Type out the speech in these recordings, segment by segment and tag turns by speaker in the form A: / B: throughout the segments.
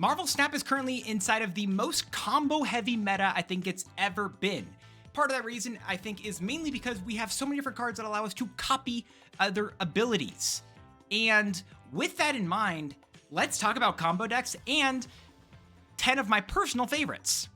A: Marvel Snap is currently inside of the most combo-heavy meta I think it's ever been. Part of that reason, I think, is mainly because we have so many different cards that allow us to copy other abilities. And with that in mind, let's talk about combo decks and 10 of my personal favorites.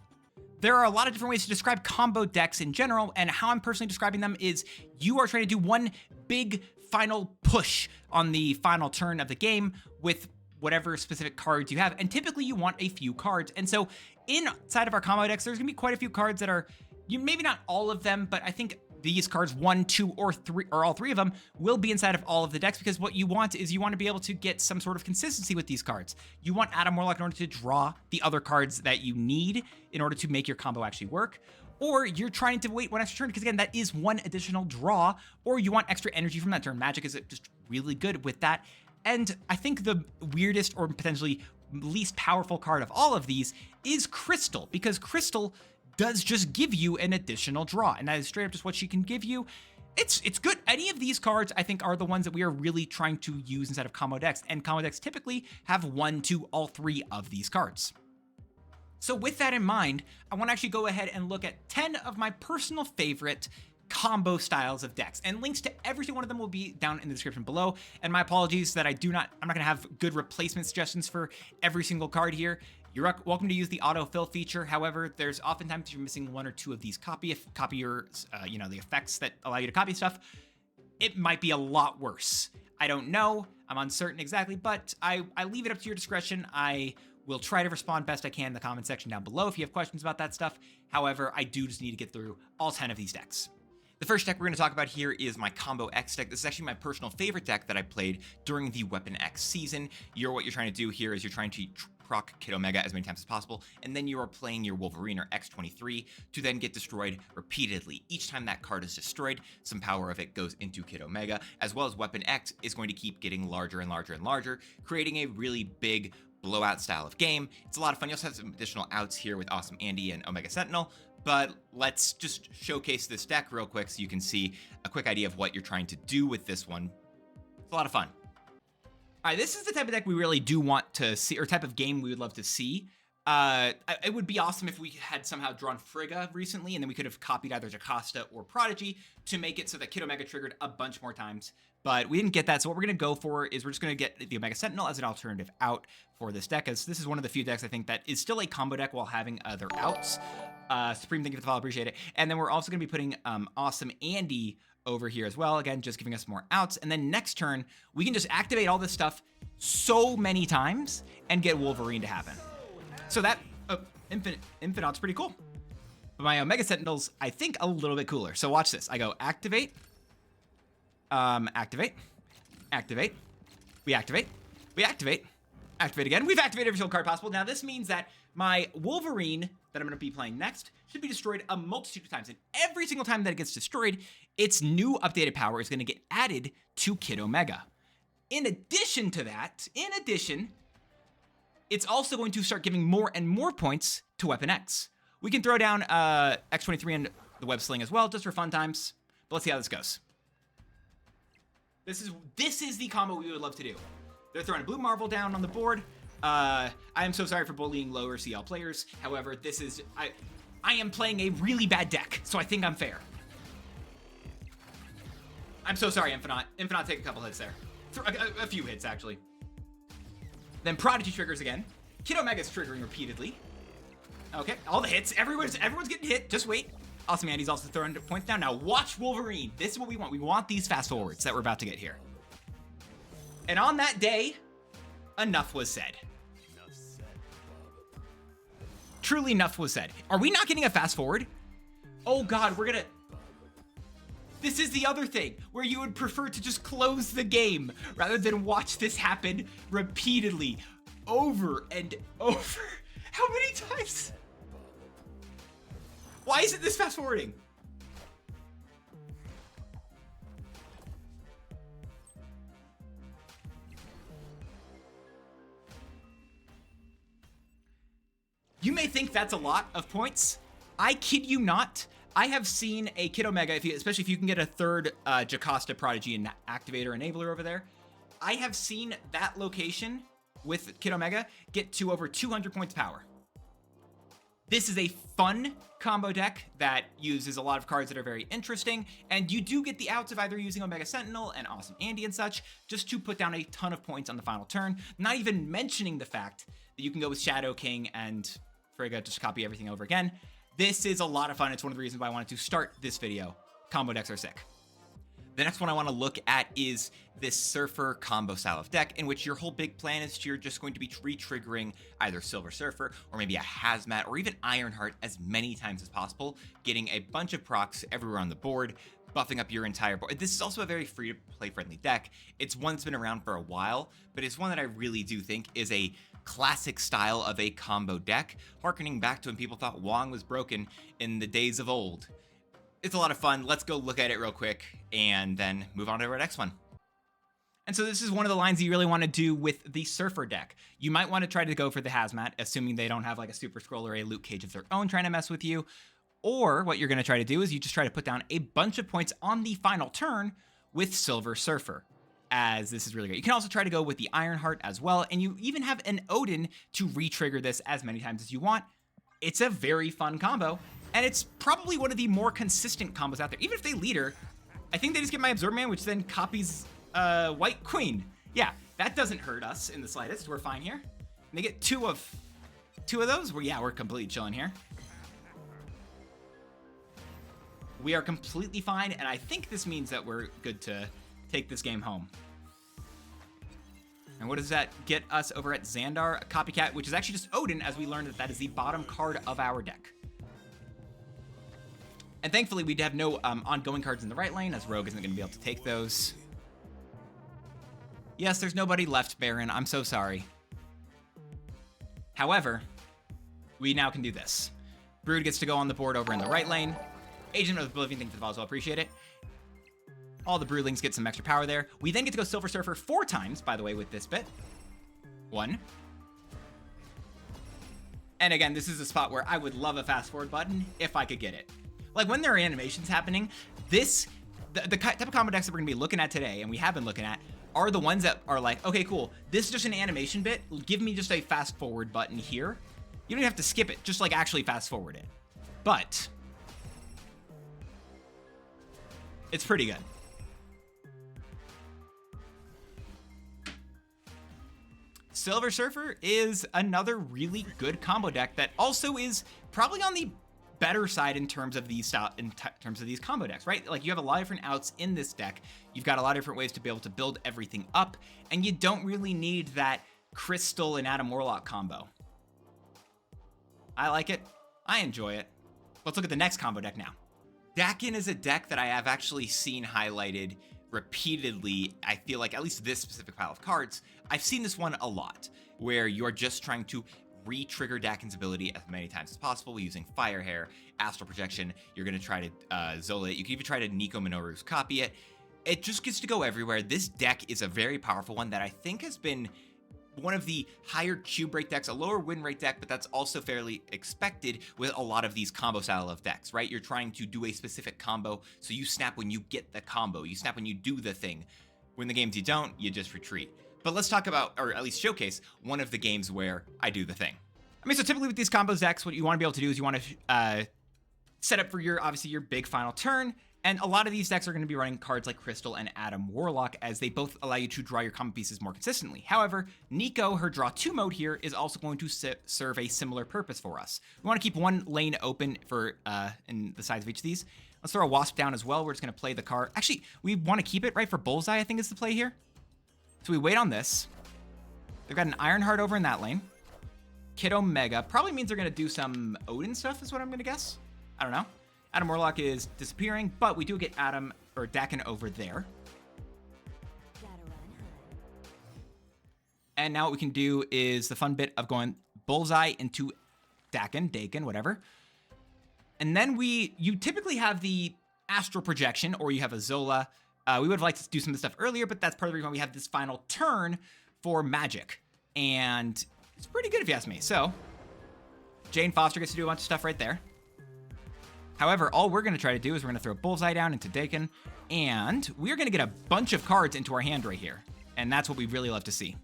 A: There are a lot of different ways to describe combo decks in general, and how I'm personally describing them is you are trying to do one big final push on the final turn of the game with whatever specific cards you have, and typically you want a few cards. And so inside of our combo decks, there's gonna be quite a few cards that are, maybe not all of them, but I think these cards, 1, 2, or 3, or all 3 of them, will be inside of all of the decks, because what you want is you want to be able to get some sort of consistency with these cards. You want Adam Warlock in order to draw the other cards that you need in order to make your combo actually work, or you're trying to wait one extra turn, because again, that is one additional draw, or you want extra energy from that turn. Magic is just really good with that. And I think the weirdest or potentially least powerful card of all of these is Crystal, because Crystal does just give you an additional draw, and that is straight up just what she can give you. It's good. Any of these cards, I think, are the ones that we are really trying to use inside of combo decks, and combo decks typically have 1, 2, all 3 of these cards. So with that in mind, I want to actually go ahead and look at 10 of my personal favorite combo styles of decks, and links to every single one of them will be down in the description below. And my apologies that I'm not gonna have good replacement suggestions for every single card here. You're welcome to use the autofill feature. However, there's oftentimes you're missing 1 or 2 of these copiers, the effects that allow you to copy stuff. It might be a lot worse. I don't know. I'm uncertain exactly, but I leave it up to your discretion. I will try to respond best I can in the comment section down below if you have questions about that stuff. However, I do just need to get through all 10 of these decks. The first deck we're going to talk about here is my Combo X deck. This is actually my personal favorite deck that I played during the Weapon X season. What you're trying to do here is you're trying to proc Kid Omega as many times as possible, and then you are playing your Wolverine or X-23 to then get destroyed repeatedly. Each time that card is destroyed, some power of it goes into Kid Omega, as well as Weapon X is going to keep getting larger and larger and larger, creating a really big blowout style of game. It's a lot of fun. You also have some additional outs here with Awesome Andy and Omega Sentinel, but let's just showcase this deck real quick so you can see a quick idea of what you're trying to do with this one. It's a lot of fun. All right, this is the type of deck we really do want to see, or type of game we would love to see. It would be awesome if we had somehow drawn Frigga recently, and then we could have copied either Jocasta or Prodigy to make it so that Kid Omega triggered a bunch more times. But we didn't get that, so what we're going to go for is we're just going to get the Omega Sentinel as an alternative out for this deck, as this is one of the few decks I think that is still a combo deck while having other outs. Supreme, thank you for the follow, appreciate it. And then we're also going to be putting Awesome Andy over here as well, again, just giving us more outs. And then next turn, we can just activate all this stuff so many times and get Wolverine to happen. So that Infinite's pretty cool. But my Omega Sentinel's, I think, a little bit cooler. So watch this. I go activate, activate, activate, we activate, we activate, activate again. We've activated every single card possible. Now this means that my Wolverine that I'm going to be playing next should be destroyed a multitude of times. And every single time that it gets destroyed, its new updated power is going to get added to Kid Omega. In addition to that, it's also going to start giving more and more points to Weapon X. We can throw down X-23 and the Web Sling as well, just for fun times. But let's see how this goes. This is the combo we would love to do. They're throwing a blue Marvel down on the board. I am so sorry for bullying lower CL players. However, I am playing a really bad deck, so I think I'm fair. I'm so sorry, Infinite. Infinite, take a couple hits there. A few hits, actually. Then Prodigy triggers again. Kid Omega's triggering repeatedly. Okay, all the hits. Everyone's getting hit. Just wait. Awesome Andy's also throwing points down. Now watch Wolverine. This is what we want. We want these fast forwards that we're about to get here. And on that day, enough was said. Truly enough was said. Are we not getting a fast forward? Oh God, this is the other thing, where you would prefer to just close the game rather than watch this happen repeatedly, over and over. How many times? Why isn't this fast forwarding? You may think that's a lot of points. I kid you not. I have seen a Kid Omega, especially if you can get a third Jocasta, Prodigy, and Activator Enabler over there. I have seen that location with Kid Omega get to over 200 points of power. This is a fun combo deck that uses a lot of cards that are very interesting, and you do get the outs of either using Omega Sentinel and Awesome Andy and such, just to put down a ton of points on the final turn, not even mentioning the fact that you can go with Shadow King and Frigga, just copy everything over again. This is a lot of fun. It's one of the reasons why I wanted to start this video. Combo decks are sick. The next one I want to look at is this Surfer combo style of deck, in which your whole big plan is you're just going to be re-triggering either Silver Surfer or maybe a Hazmat or even Ironheart as many times as possible, getting a bunch of procs everywhere on the board, buffing up your entire board. This is also a very free-to-play friendly deck. It's one that's been around for a while, but it's one that I really do think is a classic style of a combo deck, harkening back to when people thought Wong was broken in the days of old. It's a lot of fun. Let's go look at it real quick and then move on to our next one. And so this is one of the lines you really want to do with the Surfer deck. You might want to try to go for the Hazmat, assuming they don't have like a Super Scroll or a Luke Cage of their own trying to mess with you. Or what you're going to try to do is you just try to put down a bunch of points on the final turn with Silver Surfer, as this is really great. You can also try to go with the Ironheart as well, and you even have an Odin to re-trigger this as many times as you want. It's a very fun combo, and it's probably one of the more consistent combos out there. Even if they leader, I think they just get my Absorb Man, which then copies White Queen. Yeah, that doesn't hurt us in the slightest. We're fine here. And they get two of those. We're completely chilling here. We are completely fine, and I think this means that we're good to take this game home. And what does that get us over at Xandar? A Copycat, which is actually just Odin, as we learned that that is the bottom card of our deck. And thankfully, we have no ongoing cards in the right lane, as Rogue isn't going to be able to take those. Yes, there's nobody left, Baron. I'm so sorry. However, we now can do this. Brood gets to go on the board over in the right lane. Agent of Oblivion, thank you for the follow, so I appreciate it. All the Broodlings get some extra power there. We then get to go Silver Surfer 4 times, by the way, with this bit. 1. And again, this is a spot where I would love a fast forward button if I could get it. Like when there are animations happening, the type of combo decks that we're gonna be looking at today, and we have been looking at, are the ones that are like, okay, cool, this is just an animation bit. Give me just a fast forward button here. You don't even have to skip it, just like actually fast forward it. But it's pretty good. Silver Surfer is another really good combo deck that also is probably on the better side in terms of these combo decks, right? Like you have a lot of different outs in this deck. You've got a lot of different ways to be able to build everything up, and you don't really need that Crystal and Adam Warlock combo. I like it. I enjoy it. Let's look at the next combo deck now. Dakin is a deck that I have actually seen highlighted repeatedly. I feel like at least this specific pile of cards, I've seen this one a lot, where you're just trying to re-trigger Dakin's ability as many times as possible using Fire Hair, Astral Projection. You're going to try to Zola it. You can even try to Nico Minoru's copy it. It just gets to go everywhere. This deck is a very powerful one that I think has been one of the higher cube rate decks, a lower win rate deck, but that's also fairly expected with a lot of these combo style of decks, right? You're trying to do a specific combo, so you snap when you get the combo. You snap when you do the thing. When the games you don't, you just retreat. But let's talk about, or at least showcase, one of the games where I do the thing. I mean, so typically with these combos decks, what you want to be able to do is you want to set up for obviously your big final turn. And a lot of these decks are going to be running cards like Crystal and Adam Warlock, as they both allow you to draw your combo pieces more consistently. However, Nico, her draw 2 mode here, is also going to serve a similar purpose for us. We want to keep one lane open for in the sides of each of these. Let's throw a Wasp down as well. We're just going to play the card. Actually, we want to keep it, right, for Bullseye, I think is the play here. So we wait on this. They've got an Ironheart over in that lane. Kid Omega probably means they're going to do some Odin stuff is what I'm going to guess. I don't know. Adam Warlock is disappearing, but we do get Adam or Dakin over there. And now what we can do is the fun bit of going Bullseye into Dakin, whatever. And then you typically have the Astral Projection, or you have a Zola. We would have liked to do some of this stuff earlier, but that's part of the reason why we have this final turn for magic. And it's pretty good if you ask me. So Jane Foster gets to do a bunch of stuff right there. However, all we're going to try to do is we're going to throw Bullseye down into Dakin, and we're going to get a bunch of cards into our hand right here. And that's what we really love to see.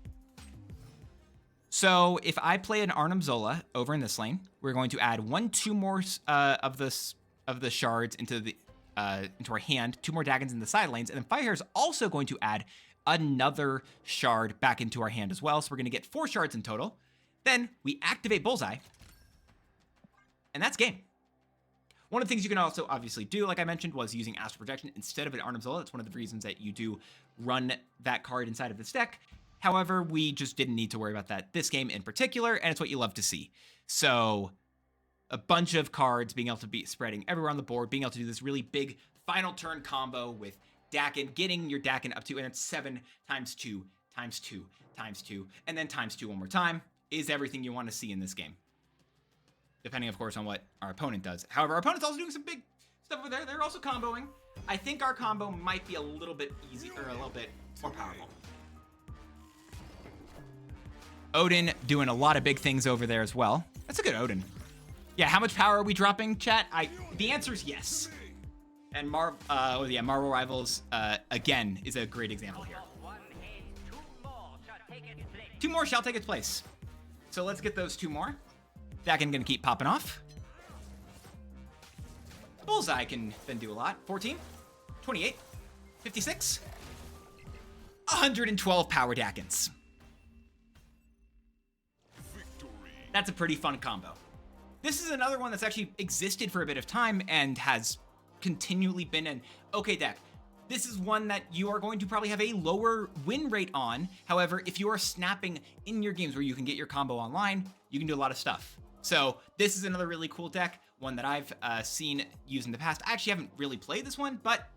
A: So if I play an Arnim Zola over in this lane, we're going to add 2 more of the shards into our hand, 2 more Daggons in the side lanes, and then Firehair is also going to add another shard back into our hand as well. So we're going to get 4 shards in total. Then we activate Bullseye, and that's game. One of the things you can also obviously do, like I mentioned, was using Astral Projection instead of an Arnim Zola. That's one of the reasons that you do run that card inside of this deck. However, we just didn't need to worry about that this game in particular, and it's what you love to see. So a bunch of cards being able to be spreading everywhere on the board, being able to do this really big final turn combo with Dakin, getting your Dakin up to, and it's 7 times 2 times 2 times 2, and then times 2 one more time, is everything you want to see in this game. Depending, of course, on what our opponent does. However, our opponent's also doing some big stuff over there. They're also comboing. I think our combo might be a little bit easier, or a little bit more powerful. Odin doing a lot of big things over there as well. That's a good Odin. Yeah, how much power are we dropping, chat? The answer is yes. And Marvel Rivals, again, is a great example here. 2 more shall take its place. So let's get those 2 more. Dakin gonna keep popping off. Bullseye can then do a lot. 14, 28, 56, 112 power Dakins. That's a pretty fun combo. This is another one that's actually existed for a bit of time and has continually been an okay deck. This is one that you are going to probably have a lower win rate on. However, if you are snapping in your games where you can get your combo online, you can do a lot of stuff. So this is another really cool deck, one that I've seen used in the past. I actually haven't really played this one, but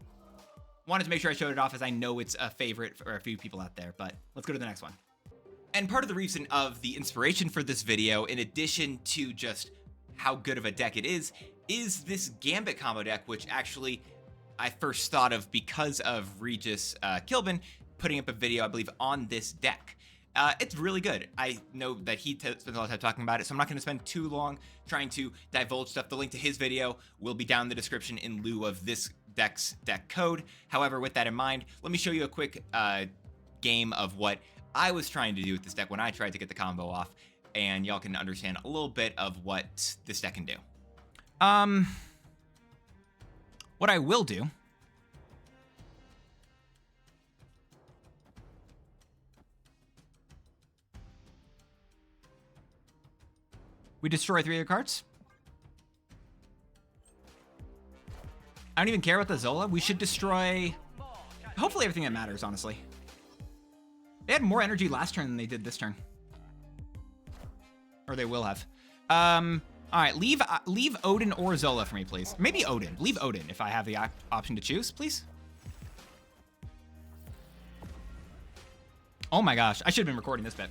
A: wanted to make sure I showed it off as I know it's a favorite for a few people out there. But let's go to the next one. And part of the reason of the inspiration for this video, in addition to just how good of a deck it is this Gambit combo deck, which actually I first thought of because of Regis Kilbin putting up a video, I believe, on this deck. It's really good. I know that he spends a lot of time talking about it, so I'm not going to spend too long trying to divulge stuff. The link to his video will be down in the description in lieu of this deck's deck code. However, with that in mind, let me show you a quick game of what I was trying to do with this deck when I tried to get the combo off, and y'all can understand a little bit of what this deck can do. What I will do we destroy 3 of their cards. I don't even care about the Zola. We should destroy hopefully everything that matters, honestly. They had more energy last turn than they did this turn. Or they will have. All right, leave Odin or Zola for me, please. Maybe Odin. Leave Odin if I have the option to choose, please. Oh my gosh, I should have been recording this bit.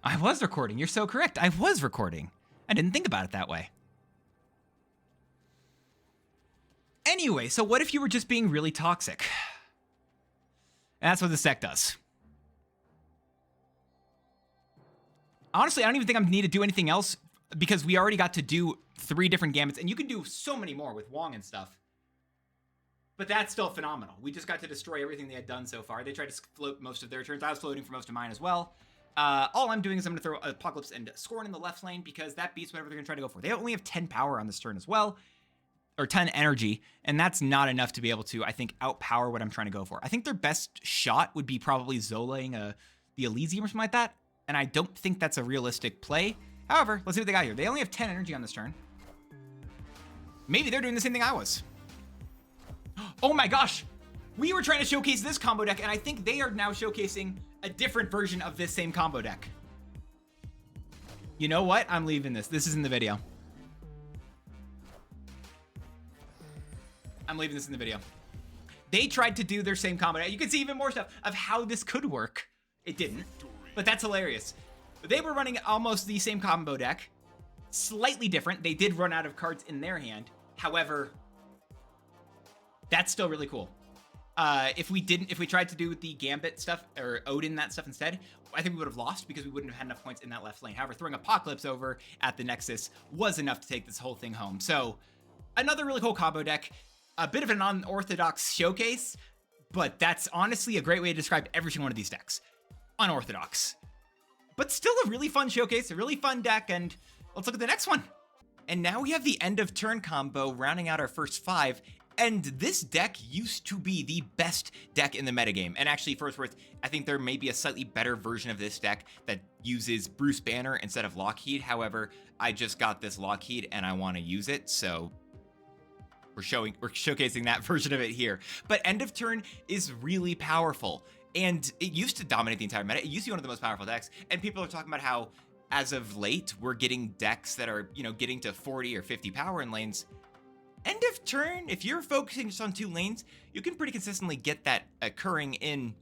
A: I was recording. You're so correct. I was recording. I didn't think about it that way. Anyway, so what if you were just being really toxic? And that's what this deck does. Honestly, I don't even think I need to do anything else because we already got to do 3 different gambits, and you can do so many more with Wong and stuff. But that's still phenomenal. We just got to destroy everything they had done so far. They tried to float most of their turns. I was floating for most of mine as well. All I'm doing is I'm going to throw Apocalypse and Scorn in the left lane because that beats whatever they're going to try to go for. They only have 10 power on this turn as well, or 10 energy, and that's not enough to be able to, I think, outpower what I'm trying to go for. I think their best shot would be probably Zolaing the Elysium or something like that, and I don't think that's a realistic play. However, let's see what they got here. They only have 10 energy on this turn. Maybe they're doing the same thing I was. Oh my gosh! We were trying to showcase this combo deck, and I think they are now showcasing a different version of this same combo deck. You know what? I'm leaving this. This is in the video. I'm leaving this in the video. They tried to do their same combo deck. You can see even more stuff of how this could work. It didn't, but that's hilarious. They were running almost the same combo deck, slightly different. They did run out of cards in their hand. However, that's still really cool. If we tried to do the Gambit stuff or Odin that stuff instead, I think we would have lost because we wouldn't have had enough points in that left lane. However, throwing Apocalypse over at the Nexus was enough to take this whole thing home. So another really cool combo deck, a bit of an unorthodox showcase, but that's honestly a great way to describe every single one of these decks. Unorthodox, but still a really fun showcase, a really fun deck, and let's look at the next one. And now we have the end of turn combo rounding out our first 5. And this deck used to be the best deck in the metagame. And actually, for what's worth, I think there may be a slightly better version of this deck that uses Bruce Banner instead of Lockheed. However, I just got this Lockheed and I want to use it, so we're showcasing that version of it here. But end of turn is really powerful, and it used to dominate the entire meta. It used to be one of the most powerful decks, and people are talking about how, as of late, we're getting decks that are, getting to 40 or 50 power in lanes. End of turn, if you're focusing just on 2 lanes, you can pretty consistently get that occurring in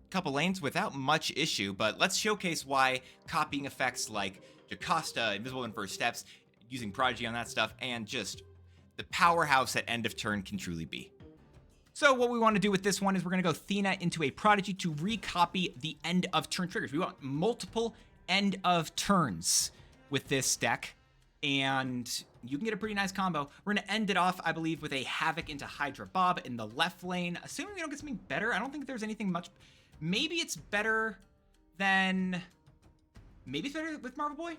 A: a couple lanes without much issue. But let's showcase why copying effects like Jocasta, Invisible in First Steps, using Prodigy on that stuff, and just the powerhouse that end of turn can truly be. So what we want to do with this one is we're going to go Athena into a Prodigy to recopy the end of turn triggers. We want multiple end of turns with this deck, and you can get a pretty nice combo. We're going to end it off, I believe, with a Havoc into Hydra Bob in the left lane. Assuming we don't get something better, I don't think there's anything much. Maybe it's better than... Maybe it's better with Marvel Boy?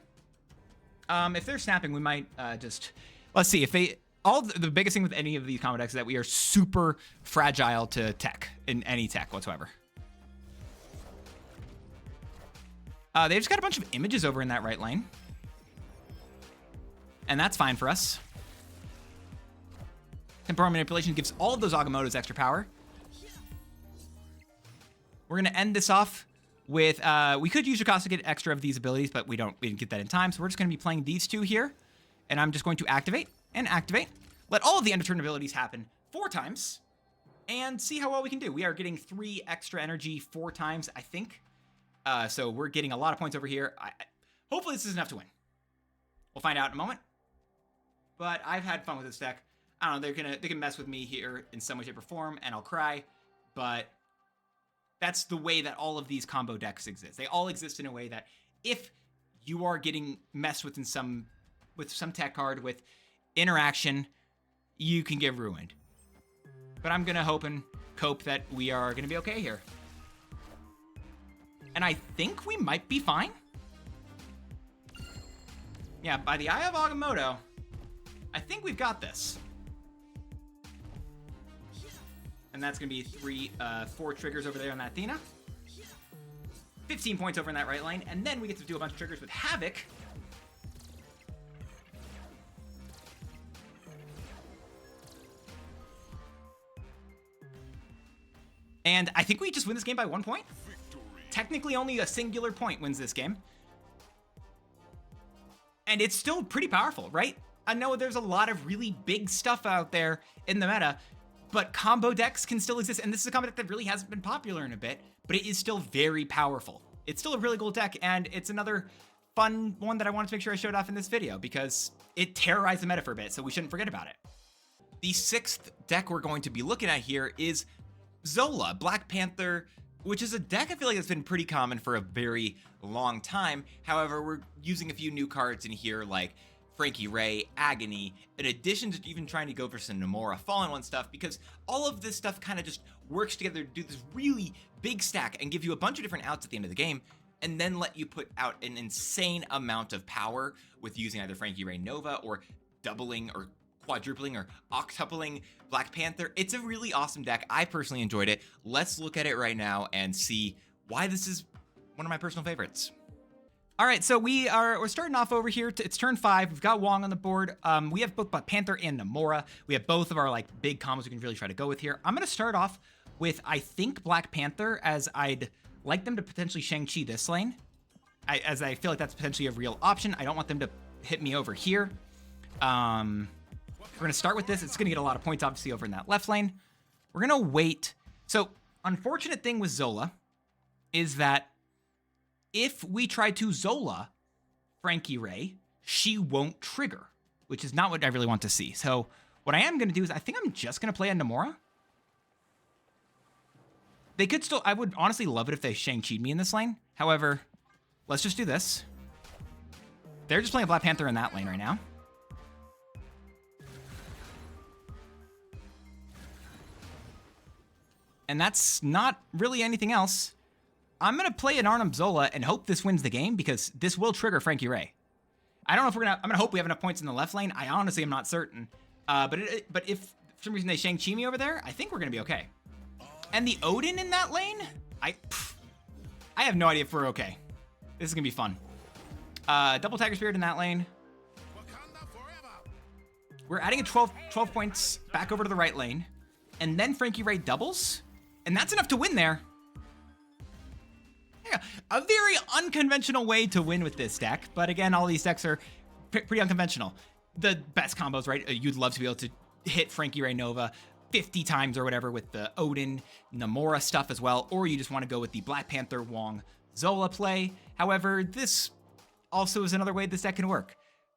A: If they're snapping, we might just... Let's see, if they... The biggest thing with any of these combo decks is that we are super fragile to tech, in any tech whatsoever. They just got a bunch of images over in that right lane. And that's fine for us. Temporal Manipulation gives all of those Agamottos extra power. We're going to end this off with... we could use Jocasta to get extra of these abilities, but we didn't get that in time. So we're just going to be playing these 2 here. And I'm just going to activate and activate. Let all of the end of turn abilities happen 4 times. And see how well we can do. We are getting 3 extra energy 4 times, I think. So we're getting a lot of points over here. Hopefully this is enough to win. We'll find out in a moment. But I've had fun with this deck. I don't know, they can mess with me here in some way, shape, or form, and I'll cry. But that's the way that all of these combo decks exist. They all exist in a way that if you are getting messed with with some tech card, with interaction, you can get ruined. But I'm gonna hope and cope that we are gonna be okay here. And I think we might be fine. Yeah, by the Eye of Agamotto, I think we've got this. And that's going to be 4 triggers over there on that Athena. 15 points over in that right lane. And then we get to do a bunch of triggers with Havoc. And I think we just win this game by 1 point. Technically, only a singular point wins this game. And it's still pretty powerful, right? I know there's a lot of really big stuff out there in the meta, but combo decks can still exist. And this is a combo deck that really hasn't been popular in a bit, but it is still very powerful. It's still a really cool deck, and it's another fun one that I wanted to make sure I showed off in this video because it terrorized the meta for a bit, so we shouldn't forget about it. The 6th deck we're going to be looking at here is Zola, Black Panther, which is a deck I feel like that's been pretty common for a very long time. However, we're using a few new cards in here like Frankie Ray, Agony, in addition to even trying to go for some Nomura Fallen One stuff, because all of this stuff kind of just works together to do this really big stack and give you a bunch of different outs at the end of the game, and then let you put out an insane amount of power with using either Frankie Ray Nova or doubling or quadrupling or octupling Black Panther. It's a really awesome deck. I personally enjoyed it. Let's look at it right now and see why this is one of my personal favorites. All right, so we're starting off over here. It's turn 5. We've got Wong on the board. We have both Black Panther and Nomura. We have both of our big combos we can really try to go with here. I'm gonna start off with, I think, Black Panther, as I'd like them to potentially Shang-Chi this lane, as I feel like that's potentially a real option. I don't want them to hit me over here. We're gonna start with this. It's gonna get a lot of points, obviously, over in that left lane. We're gonna wait. So, unfortunate thing with Zola is that if we try to Zola Frankie Ray, she won't trigger, which is not what I really want to see. So what I am going to do is I think I'm just going to play a Nomura. They could still, I would honestly love it if they Shang-Chi'd me in this lane. However, let's just do this. They're just playing a Black Panther in that lane right now. And that's not really anything else. I'm going to play an Arnim Zola and hope this wins the game because this will trigger Frankie Ray. I don't know if I'm going to hope we have enough points in the left lane. I honestly am not certain. But if for some reason they Shang-Chi me over there, I think we're going to be okay. And the Odin in that lane? I have no idea if we're okay. This is going to be fun. Double Tiger Spirit in that lane. We're adding a 12 points back over to the right lane. And then Frankie Ray doubles. And that's enough to win there. Yeah, a very unconventional way to win with this deck. But again, all these decks are pretty unconventional. The best combos, right? You'd love to be able to hit Frankie Ray Nova 50 times or whatever with the Odin, Namora stuff as well. Or you just want to go with the Black Panther, Wong, Zola play. However, this also is another way this deck can work.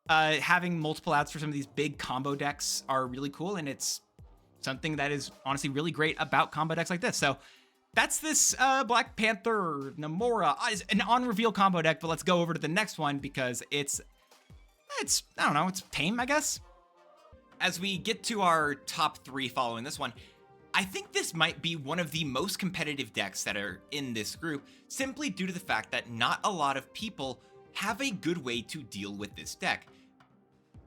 A: Having multiple outs for some of these big combo decks are really cool. And it's something that is honestly really great about combo decks like this. So that's this Black Panther Namora is an on-reveal combo deck, but let's go over to the next one because it's I don't know, it's tame, I guess. As we get to our top 3 following this one, I think this might be one of the most competitive decks that are in this group, simply due to the fact that not a lot of people have a good way to deal with this deck.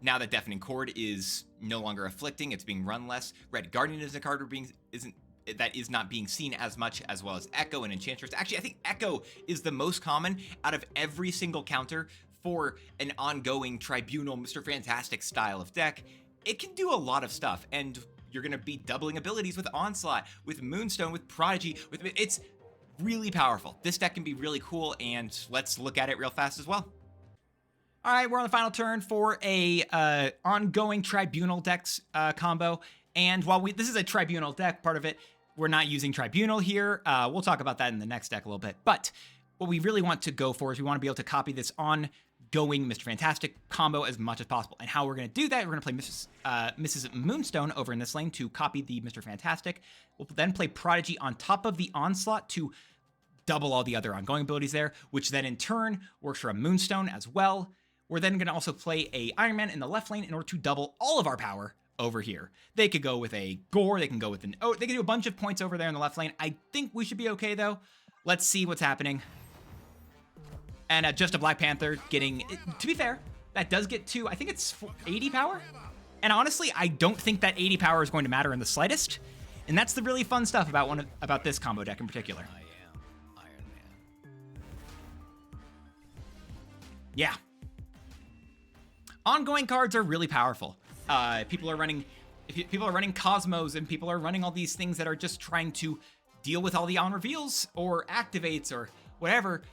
A: Now that Deafening Chord is no longer afflicting, it's being run less. Red Guardian is a card that is not being seen as much, as well as Echo and Enchantress. Actually, I think Echo is the most common out of every single counter for an ongoing Tribunal Mr. Fantastic style of deck. It can do a lot of stuff, and you're going to be doubling abilities with Onslaught, with Moonstone, with Prodigy. It's really powerful. This deck can be really cool, and let's look at it real fast as well. All right, we're on the final turn for a ongoing Tribunal decks combo. And while this is a Tribunal deck, part of it, we're not using Tribunal here. We'll talk about that in the next deck a little bit. But what we really want to go for is we want to be able to copy this ongoing Mr. Fantastic combo as much as possible. And how we're going to do that, we're going to play Mrs. Moonstone over in this lane to copy the Mr. Fantastic. We'll then play Prodigy on top of the Onslaught to double all the other ongoing abilities there, which then in turn works for a Moonstone as well. We're then going to also play a Iron Man in the left lane in order to double all of our power over here. They could go with a Gore, they can go with they can do a bunch of points over there in the left lane. I think we should be okay though. Let's see what's happening. And just a Black Panther getting, to be fair, that does get to, I think it's 80 power. And honestly, I don't think that 80 power is going to matter in the slightest. And that's the really fun stuff about this combo deck in particular.
B: I am Iron Man.
A: Yeah. Ongoing cards are really powerful. People are running Cosmos, and people are running all these things that are just trying to deal with all the on reveals or activates or whatever.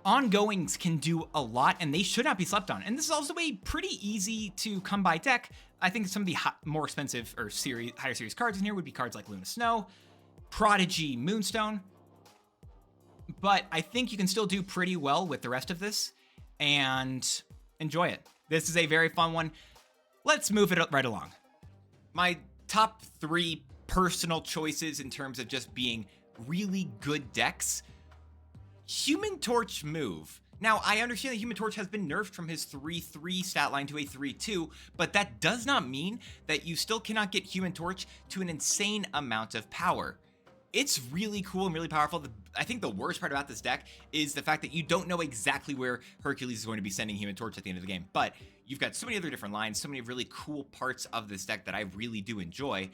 A: Ongoings can do a lot, and they should not be slept on. And this is also a pretty easy to come by deck. I think some of the more expensive or higher series cards in here would be cards like Luna Snow, Prodigy, Moonstone. But I think you can still do pretty well with the rest of this and enjoy it. This is a very fun one. Let's move it right along. My top 3 personal choices in terms of just being really good decks. Human Torch move. Now, I understand that Human Torch has been nerfed from his 3-3 stat line to a 3-2, but that does not mean that you still cannot get Human Torch to an insane amount of power. It's really cool and really powerful. I think the worst part about this deck is the fact that you don't know exactly where Hercules is going to be sending Human Torch at the end of the game, but you've got so many other different lines, so many really cool parts of this deck that I really do enjoy.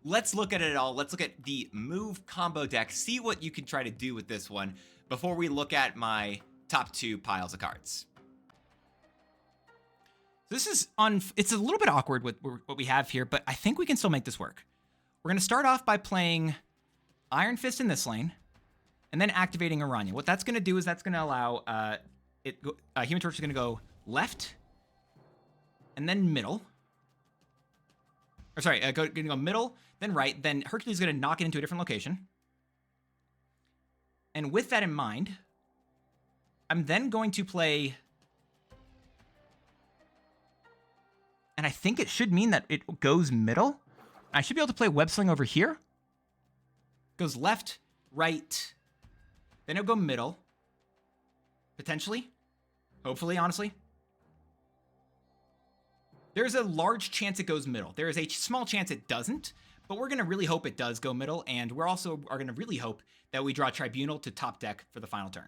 A: Let's look at it all. Let's look at the move combo deck, see what you can try to do with this one before we look at my top 2 piles of cards. This is it's a little bit awkward with what we have here, but I think we can still make this work. We're going to start off by playing Iron Fist in this lane, and then activating Aranya. What that's going to do is that's going to allow Human Torch is going to go left, and then middle. Or sorry, going to go middle, then right, then Hercules is going to knock it into a different location. And with that in mind, I'm then going to play, and I think it should mean that it goes middle. I should be able to play Web Sling over here. Goes left, right. Then it'll go middle. Potentially. Hopefully, honestly. There's a large chance it goes middle. There is a small chance it doesn't, but we're going to really hope it does go middle, and we're also are going to really hope that we draw Tribunal to top deck for the final turn.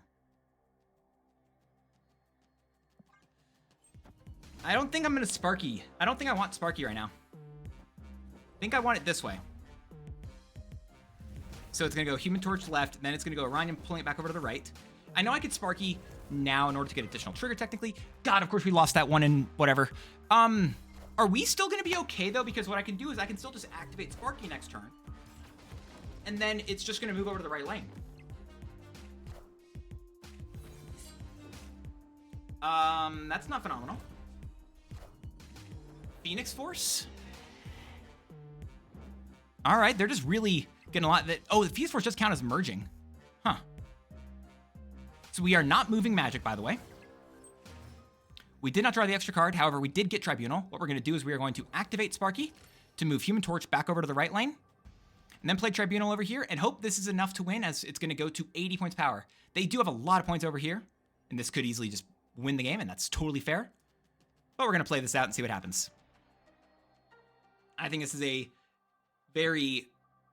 A: I don't think I'm going to Sparky. I don't think I want Sparky right now. I think I want it this way. So it's going to go Human Torch left, then it's going to go Orion pulling it back over to the right. I know I could Sparky now in order to get additional trigger, technically. God, of course we lost that one in whatever. Are we still going to be okay, though? Because what I can do is I can still just activate Sparky next turn. And then it's just going to move over to the right lane. That's not phenomenal. Phoenix Force? All right, they're just really getting a lot. Oh, the Phoenix Force does count as merging. Huh. So we are not moving magic, by the way. We did not draw the extra card. However, we did get Tribunal. What we're going to do is we are going to activate Sparky to move Human Torch back over to the right lane. And then play Tribunal over here and hope this is enough to win, as it's going to go to 80 points power. They do have a lot of points over here, and this could easily just win the game, and that's totally fair. But we're going to play this out and see what happens. I think this is a very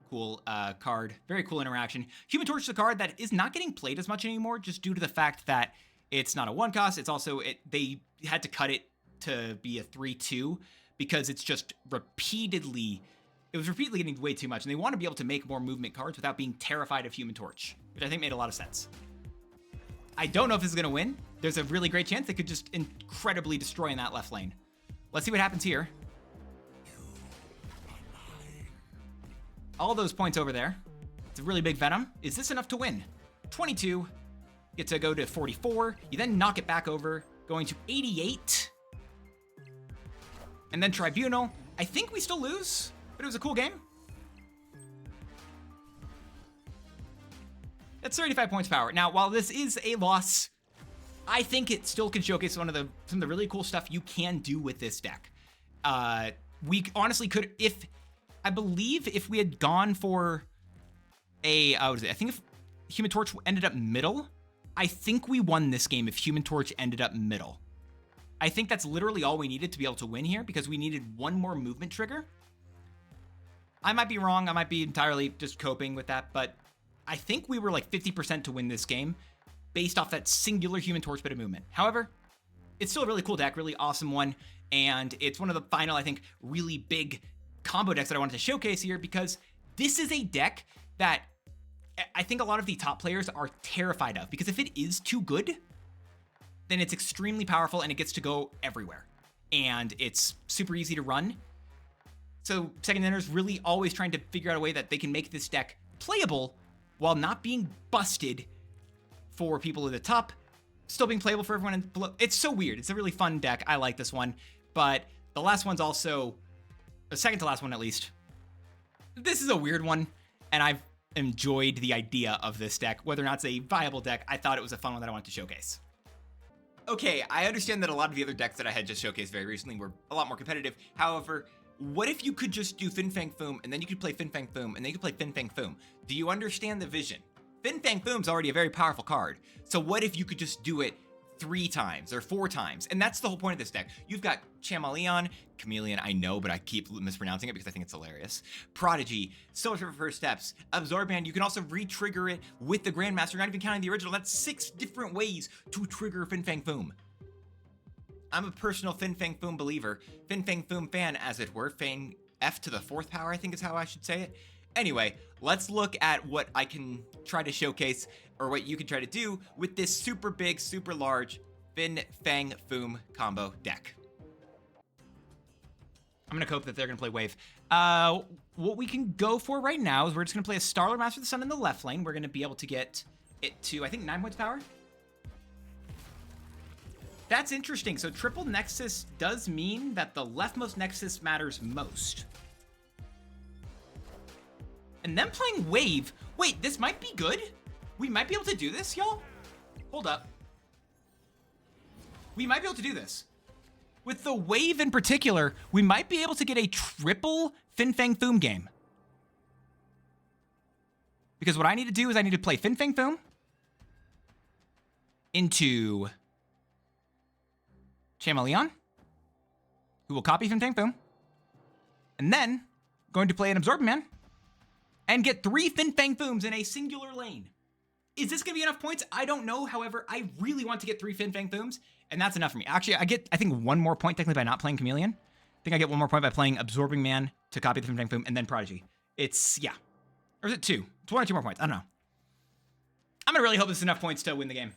A: cool card. Very cool interaction. Human Torch is a card that is not getting played as much anymore, just due to the fact that it's not a 1 cost. It's also, they had to cut it to be a 3/2 because it's just repeatedly getting way too much. And they want to be able to make more movement cards without being terrified of Human Torch, which I think made a lot of sense. I don't know if this is going to win. There's a really great chance they could just incredibly destroy in that left lane. Let's see what happens here. All those points over there. It's a really big Venom. Is this enough to win? 22. Get to go to 44. You then knock it back over, going to 88. And then Tribunal. I think we still lose, but it was a cool game. That's 35 points power. Now, while this is a loss, I think it still can showcase some of the really cool stuff you can do with this deck. We honestly could, I believe if we had gone for a, I think if Human Torch ended up middle, I think we won this game if Human Torch ended up middle. I think that's literally all we needed to be able to win here, because we needed one more movement trigger. I might be wrong. I might be entirely just coping with that, but I think we were like 50% to win this game based off that singular Human Torch bit of movement. However, it's still a really cool deck, really awesome one, and it's one of the final, I think, really big combo decks that I wanted to showcase here, because this is a deck that I think a lot of the top players are terrified of, because if it is too good, then it's extremely powerful and it gets to go everywhere. And it's super easy to run. So second enders really always trying to figure out a way that they can make this deck playable while not being busted for people at the top, still being playable for everyone below. It's so weird. It's a really fun deck. I like this one, but the last one's also, the second to last one at least, this is a weird one, and I've enjoyed the idea of this deck. Whether or not it's a viable deck, I thought it was a fun one that I wanted to showcase. Okay, I understand that a lot of the other decks that I had just showcased very recently were a lot more competitive. However, what if you could just do Fin Fang Foom, and then you could play Fin Fang Foom, and then you could play Fin Fang Foom? Do you understand the vision? Fin Fang Foom's already a very powerful card, so what if you could just do it 3 times or 4 times? And that's the whole point of this deck. You've got Chameleon, Chameleon, I know, but I keep mispronouncing it because I think it's hilarious. Prodigy, Soul for First Steps, Absorband. You can also re-trigger it with the Grandmaster, not even counting the original. That's 6 different ways to trigger Fin Fang Foom. I'm a personal Fin Fang Foom believer. Fin Fang Foom fan, as it were. Fang F to the 4th power, I think is how I should say it. Anyway, let's look at what I can try to showcase, or what you can try to do with this super big, super large Fin Fang Foom combo deck. I'm gonna hope that they're gonna play Wave. What we can go for right now is we're just gonna play a Starlord Master of the Sun in the left lane. We're gonna be able to get it to, I think, 9 points power. That's interesting. So triple Nexus does mean that the leftmost Nexus matters most. And then playing Wave. Wait, this might be good. We might be able to do this, y'all. Hold up. We might be able to do this. With the Wave in particular, we might be able to get a triple Fin Fang Foom game. Because what I need to do is I need to play Fin Fang Foom into Chameleon, who will copy Fin Fang Foom, and then going to play an Absorbing Man and get 3 Fin Fang Fooms in a singular lane. Is this going to be enough points? I don't know. However, I really want to get 3 Fin Fang Fooms, and that's enough for me. Actually, I think 1 more point technically by not playing Chameleon. I think I get 1 more point by playing Absorbing Man to copy the Fin Fang Foom, and then Prodigy. It's, yeah. Or is it 2? It's 1 or 2 more points. I don't know. I'm going to really hope this is enough points to win the game.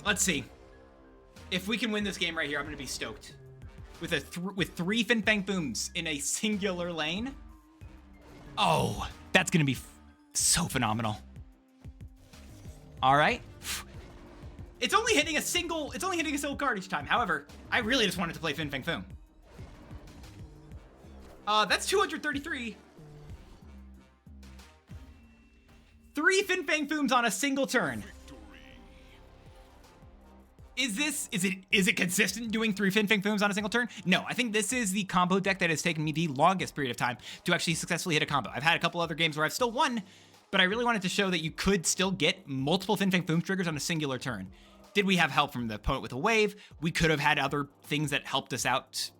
A: Let's see. If we can win this game right here, I'm going to be stoked. With 3 Fin Fang Fooms in a singular lane. Oh, that's going to be so phenomenal. All right. It's only hitting a single card each time. However, I really just wanted to play Fin Fang Foom. That's 233. 3 Fin Fang Fooms on a single turn. Is it consistent doing 3 Fin Fang Fooms on a single turn? No, I think this is the combo deck that has taken me the longest period of time to actually successfully hit a combo. I've had a couple other games where I've still won, but I really wanted to show that you could still get multiple Fin Fang Foom triggers on a singular turn. Did we have help from the opponent with a wave? We could have had other things that helped us out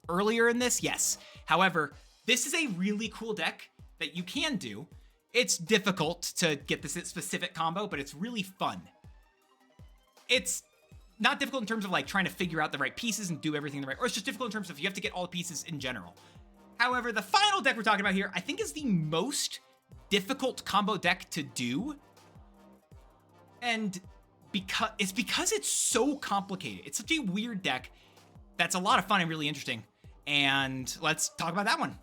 A: earlier in this, yes. However, this is a really cool deck that you can do. It's difficult to get this specific combo, but it's really fun. It's not difficult in terms of like trying to figure out the right pieces and do everything the right, or it's just difficult in terms of you have to get all the pieces in general. However, the final deck we're talking about here, I think is the most difficult combo deck to do. And because it's so complicated. It's such a weird deck that's a lot of fun and really interesting. And let's talk about that one.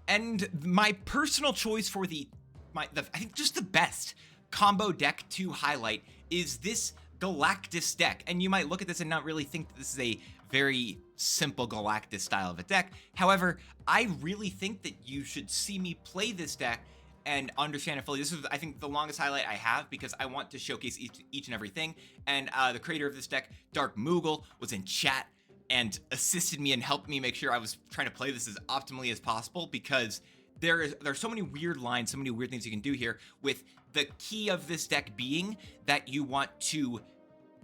A: And my personal choice for I think just the best combo deck to highlight is this Galactus deck. And you might look at this and not really think that this is a very simple Galactus style of a deck. However, I really think that you should see me play this deck and understand it fully. This is, I think, the longest highlight I have because I want to showcase each and everything. And the creator of this deck, Dark Moogle, was in chat and assisted me and helped me make sure I was trying to play this as optimally as possible, because there's so many weird lines, so many weird things you can do here, with the key of this deck being that you want to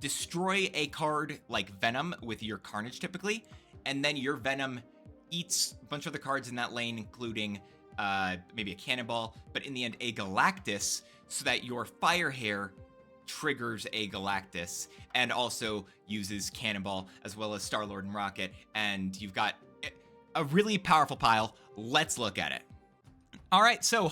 A: destroy a card like Venom with your Carnage typically, and then your Venom eats a bunch of the cards in that lane, including maybe a Cannonball, but in the end a Galactus, so that your Fire Hair triggers a Galactus and also uses Cannonball as well as Star-Lord and Rocket, and you've got a really powerful pile. Let's look at it. All right, so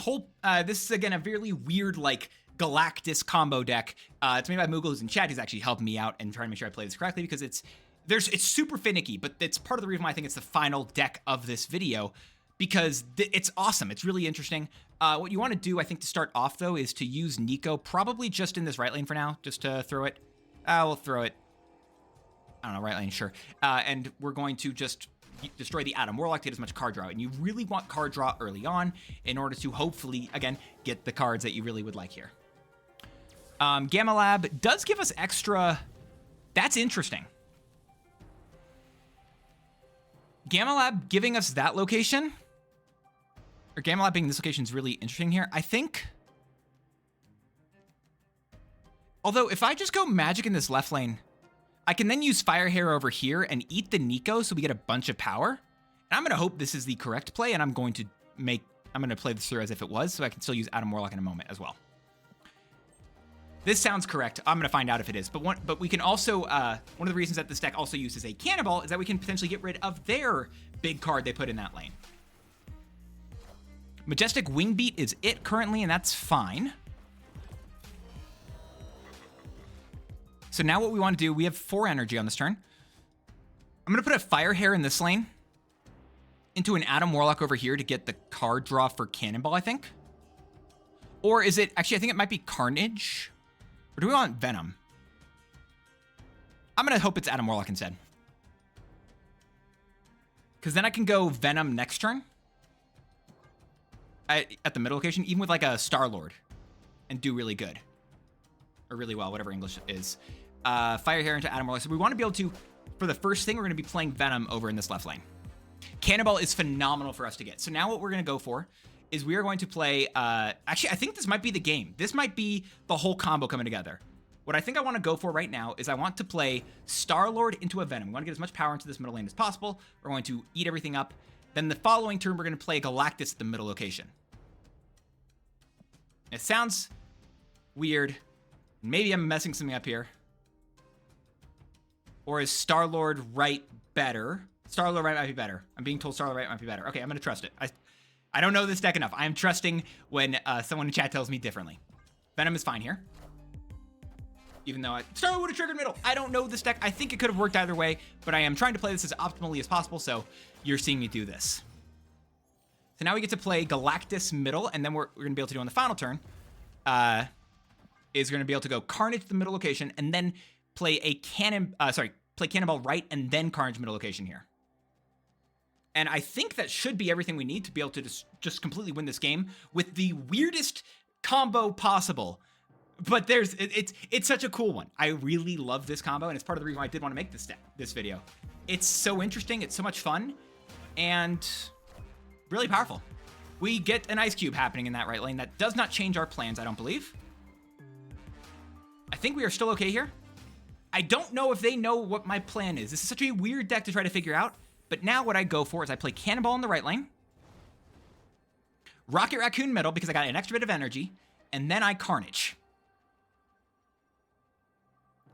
A: this is again a really weird like Galactus combo deck. It's made by Moogle, who's in chat. He's actually helping me out and trying to make sure I play this correctly, because it's super finicky, but it's part of the reason why I think it's the final deck of this video, because it's awesome. It's really interesting. What you want to do, I think, to start off, though, is to use Nico, probably just in this right lane for now, just to throw it. We'll throw it, I don't know, right lane, sure. And we're going to just destroy the Adam Warlock to get as much card draw. And you really want card draw early on in order to hopefully, again, get the cards that you really would like here. Gamma Lab does give us extra. That's interesting. Gamma Lab giving us that location, or Gamma Lab being this location, is really interesting here, I think. Although, if I just go Magic in this left lane, I can then use Fire Hair over here and eat the Nico so we get a bunch of power. And I'm going to hope this is the correct play, and I'm going to play this through as if it was, so I can still use Adam Warlock in a moment as well. This sounds correct. I'm going to find out if it is. But we can also, one of the reasons that this deck also uses a Cannonball is that we can potentially get rid of their big card they put in that lane. Majestic Wingbeat is it currently, and that's fine. So now what we want to do, we have 4 energy on this turn. I'm going to put a Fire Hair in this lane into an Adam Warlock over here to get the card draw for Cannonball, I think. Or is it, actually, I think it might be Carnage. Or do we want Venom? I'm going to hope it's Adam Warlock instead. Because then I can go Venom next turn. At the middle location, even with like a Star-Lord. And do really good. Or really well, whatever English is. Fire Hair into Adam Warlock. So we want to be able to, for the first thing, we're going to be playing Venom over in this left lane. Cannonball is phenomenal for us to get. So now what we're going to go for is we are going to play, actually, I think this might be the game. This might be the whole combo coming together. What I think I want to go for right now is I want to play Star-Lord into a Venom. We want to get as much power into this middle lane as possible. We're going to eat everything up. Then the following turn, we're going to play Galactus at the middle location. It sounds weird. Maybe I'm messing something up here. Or is Star-Lord right better? Star-Lord right might be better. I'm being told Star-Lord right might be better. Okay, I'm going to trust it. I don't know this deck enough. I am trusting when someone in chat tells me differently. Venom is fine here. Even though Star-Lord would have triggered middle. I don't know this deck. I think it could have worked either way, but I am trying to play this as optimally as possible, so you're seeing me do this. So now we get to play Galactus middle, and then we're going to be able to do on the final turn, is going to be able to go Carnage to the middle location, and then play a play Cannonball right, and then Carnage middle location here. And I think that should be everything we need to be able to just completely win this game with the weirdest combo possible. But it's such a cool one. I really love this combo, and it's part of the reason why I did want to make this video. It's so interesting, it's so much fun, and really powerful. We get an Ice Cube happening in that right lane. That does not change our plans, I don't believe. I think we are still okay here. I don't know if they know what my plan is. This is such a weird deck to try to figure out, but now what I go for is I play Cannonball in the right lane, Rocket Raccoon middle because I got an extra bit of energy, and then I Carnage.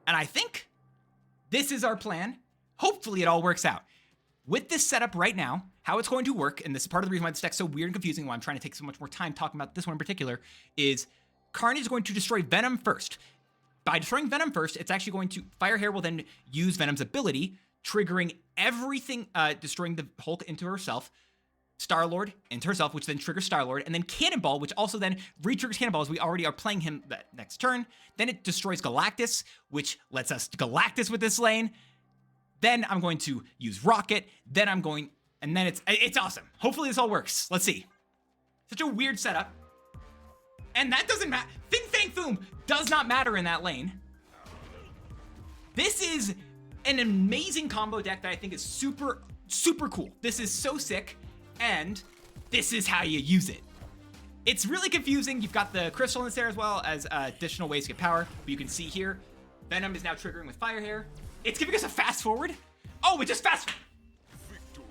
A: And I think this is our plan. Hopefully it all works out. With this setup right now, how it's going to work, and this is part of the reason why this deck's so weird and confusing, why I'm trying to take so much more time talking about this one in particular, is Carnage is going to destroy Venom first. By destroying Venom first, it's actually going to, Fire Hair will then use Venom's ability, triggering everything, destroying the Hulk into herself, Star-Lord into herself, which then triggers Star-Lord, and then Cannonball, which also then re-triggers Cannonball as we already are playing him that next turn. Then it destroys Galactus, which lets us Galactus with this lane. Then I'm going to use Rocket. Then I'm going, and then it's awesome. Hopefully this all works. Let's see. Such a weird setup. And that doesn't matter. Fin Fang Foom does not matter in that lane. This is an amazing combo deck that I think is super, super cool. This is so sick. And this is how you use it. It's really confusing. You've got the crystal in this there as well as additional ways to get power. But you can see here, Venom is now triggering with Fire Hair. It's giving us a fast forward. Oh, it just fast.
B: Victory.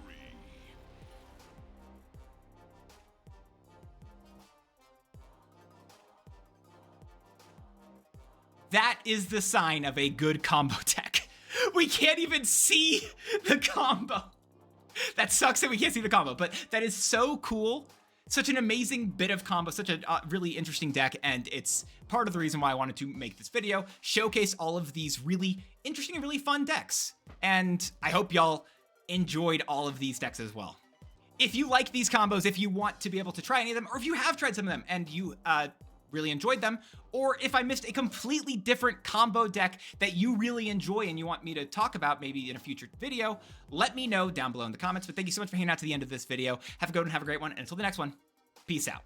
A: That is the sign of a good combo deck. We can't even see the combo. That sucks that we can't see the combo, but that is so cool. Such an amazing bit of combo, such a really interesting deck, and it's part of the reason why I wanted to make this video, showcase all of these really interesting and really fun decks. And I hope y'all enjoyed all of these decks as well. If you like these combos, if you want to be able to try any of them, or if you have tried some of them and you really enjoyed them, or if I missed a completely different combo deck that you really enjoy and you want me to talk about maybe in a future video, let me know down below in the comments. But thank you so much for hanging out to the end of this video. Have a good one, have a great one, and until the next one, peace out.